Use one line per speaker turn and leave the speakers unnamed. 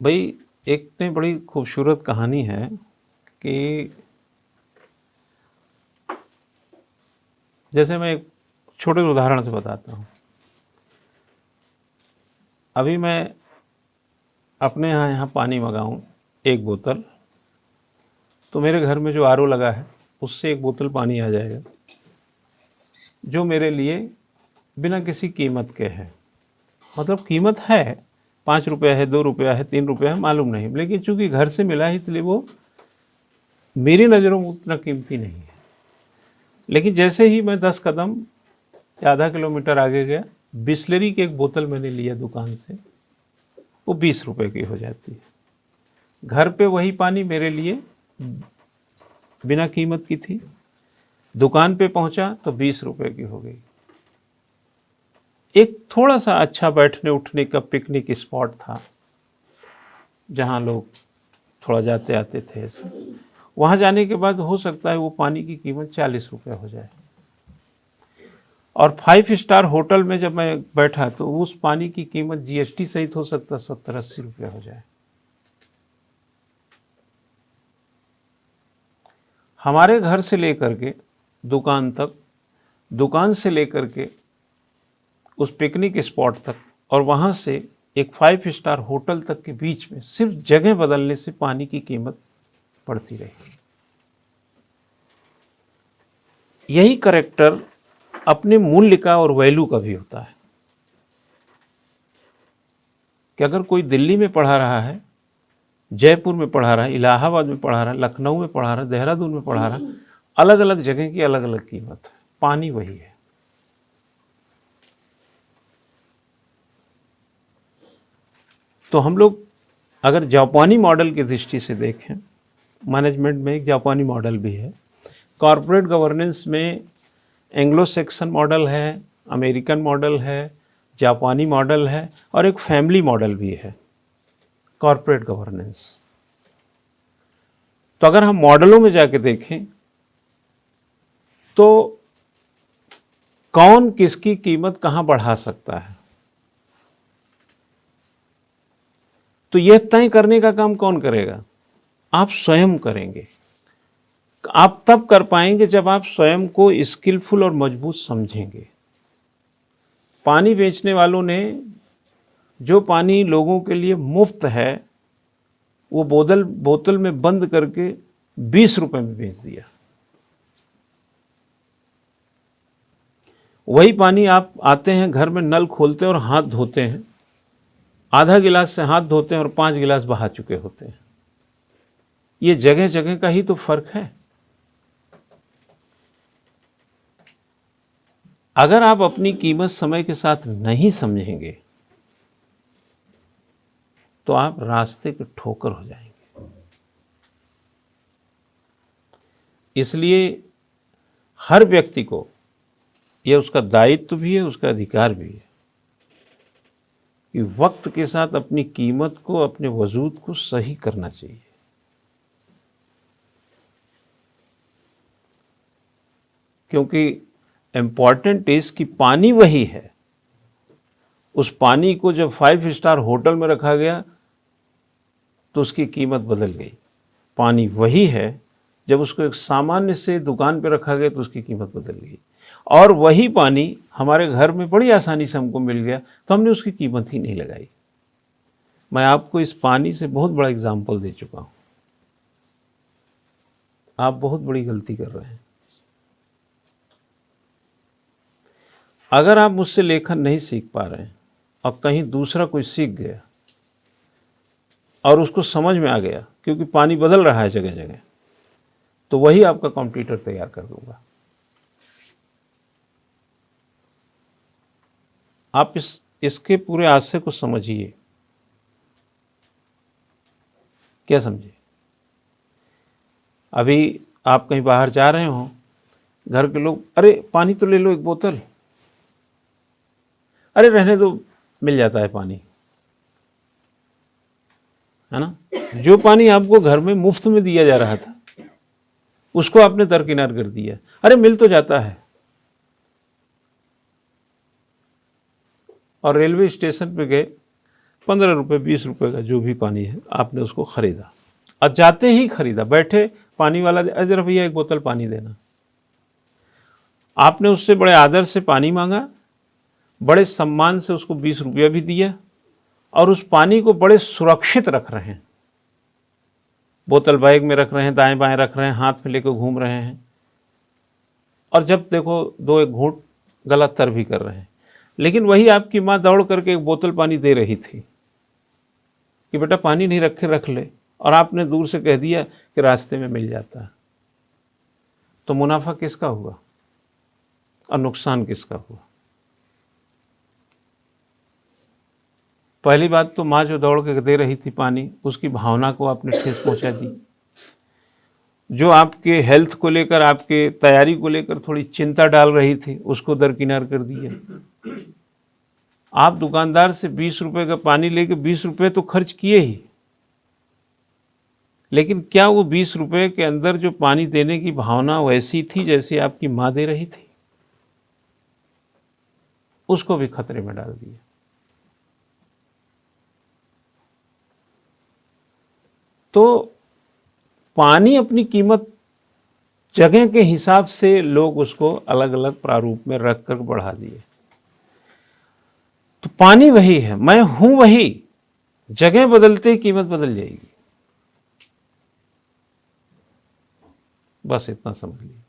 भाई एक ने बड़ी खूबसूरत कहानी है कि जैसे मैं एक छोटे उदाहरण से बताता हूँ। अभी मैं अपने यहाँ पानी मंगाऊँ एक बोतल, तो मेरे घर में जो आरओ लगा है उससे एक बोतल पानी आ जाएगा, जो मेरे लिए बिना किसी कीमत के है। मतलब कीमत है, 5 रुपया है, 2 रुपया है, 3 रुपया है, मालूम नहीं, लेकिन चूंकि घर से मिला है इसलिए वो मेरी नज़रों में उतना कीमती नहीं है। लेकिन जैसे ही मैं 10 कदम या आधा किलोमीटर आगे गया, बिस्लरी की एक बोतल मैंने लिया दुकान से, वो 20 रुपए की हो जाती है। घर पे वही पानी मेरे लिए बिना कीमत की थी, दुकान पे पहुंचा तो 20 रुपए की हो गई। एक थोड़ा सा अच्छा बैठने उठने का पिकनिक स्पॉट था जहां लोग थोड़ा जाते आते थे ऐसे, वहां जाने के बाद हो सकता है वो पानी की कीमत 40 रुपये हो जाए। और 5 स्टार होटल में जब मैं बैठा तो उस पानी की कीमत जीएसटी सहित हो सकता 70-80 रुपये हो जाए। हमारे घर से लेकर के दुकान तक, दुकान से लेकर के उस पिकनिक स्पॉट तक, और वहाँ से एक 5 स्टार होटल तक के बीच में सिर्फ जगह बदलने से पानी की कीमत बढ़ती रही। यही करेक्टर अपने मूल्य का और वैल्यू का भी होता है कि अगर कोई दिल्ली में पढ़ा रहा है, जयपुर में पढ़ा रहा है, इलाहाबाद में पढ़ा रहा है, लखनऊ में पढ़ा रहा है, देहरादून में पढ़ा रहा है, अलग अलग जगह की अलग अलग कीमत है, पानी वही है। तो हम लोग अगर जापानी मॉडल की दृष्टि से देखें, मैनेजमेंट में एक जापानी मॉडल भी है, कॉरपोरेट गवर्नेंस में एंग्लो सेक्सन मॉडल है, अमेरिकन मॉडल है, जापानी मॉडल है, और एक फैमिली मॉडल भी है, कॉरपोरेट गवर्नेंस। तो अगर हम मॉडलों में जाके देखें तो कौन किसकी कीमत कहां बढ़ा सकता है, तो यह तय करने का काम कौन करेगा? आप स्वयं करेंगे। आप तब कर पाएंगे जब आप स्वयं को स्किलफुल और मजबूत समझेंगे। पानी बेचने वालों ने जो पानी लोगों के लिए मुफ्त है वो बोतल में बंद करके 20 रुपए में बेच दिया। वही पानी आप आते हैं घर में, नल खोलते हैं और हाथ धोते हैं, आधा गिलास से हाथ धोते हैं और 5 गिलास बहा चुके होते हैं। ये जगह जगह का ही तो फर्क है। अगर आप अपनी कीमत समय के साथ नहीं समझेंगे तो आप रास्ते पे ठोकर हो जाएंगे। इसलिए हर व्यक्ति को यह उसका दायित्व भी है, उसका अधिकार भी है कि वक्त के साथ अपनी कीमत को, अपने वजूद को सही करना चाहिए। क्योंकि इम्पॉर्टेंट इज कि पानी वही है। उस पानी को जब 5 स्टार होटल में रखा गया तो उसकी कीमत बदल गई। पानी वही है, जब उसको एक सामान्य से दुकान पे रखा गया तो उसकी कीमत बदल गई। और वही पानी हमारे घर में बड़ी आसानी से हमको मिल गया तो हमने उसकी कीमत ही नहीं लगाई। मैं आपको इस पानी से बहुत बड़ा एग्जाम्पल दे चुका हूँ। आप बहुत बड़ी गलती कर रहे हैं। अगर आप मुझसे लेखन नहीं सीख पा रहे हैं और कहीं दूसरा कोई सीख गया और उसको समझ में आ गया, क्योंकि पानी बदल रहा है जगह जगह, तो वही आपका कंप्यूटर तैयार कर दूंगा। आप इसके पूरे आशय को समझिए। क्या समझिए? अभी आप कहीं बाहर जा रहे हो, घर के लोग, अरे पानी तो ले लो एक बोतल, अरे रहने दो मिल जाता है पानी, है ना। जो पानी आपको घर में मुफ्त में दिया जा रहा था उसको आपने दरकिनार कर दिया। अरे मिल तो जाता है। और रेलवे स्टेशन पे गए 15 रुपये 20 रुपये का जो भी पानी है आपने उसको ख़रीदा, और जाते ही ख़रीदा, बैठे पानी वाला अजर भैया एक बोतल पानी देना। आपने उससे बड़े आदर से पानी मांगा, बड़े सम्मान से उसको 20 रुपया भी दिया, और उस पानी को बड़े सुरक्षित रख रहे हैं, बोतल बैग में रख रहे हैं, दाएं बाएं रख रहे हैं, हाथ में लेकर घूम रहे हैं, और जब देखो 2-1 घूंट गला तर भी कर रहे हैं। लेकिन वही आपकी माँ दौड़ करके एक बोतल पानी दे रही थी कि बेटा पानी नहीं रखे रख ले, और आपने दूर से कह दिया कि रास्ते में मिल जाता है। तो मुनाफा किसका हुआ और नुकसान किसका हुआ? पहली बात तो माँ जो दौड़ के दे रही थी पानी, उसकी भावना को आपने ठेस पहुंचा दी। जो आपके हेल्थ को लेकर, आपके तैयारी को लेकर थोड़ी चिंता डाल रही थी, उसको दरकिनार कर दिया। आप दुकानदार से 20 रुपए का पानी लेके 20 रुपए तो खर्च किए ही, लेकिन क्या वो 20 रुपए के अंदर जो पानी देने की भावना वैसी थी जैसे आपकी माँ दे रही थी? उसको भी खतरे में डाल दिया। तो पानी अपनी कीमत जगह के हिसाब से लोग उसको अलग अलग प्रारूप में रख कर बढ़ा दिए। तो पानी वही है, मैं हूं वही, जगह बदलते कीमत बदल जाएगी। बस इतना समझ लीजिए।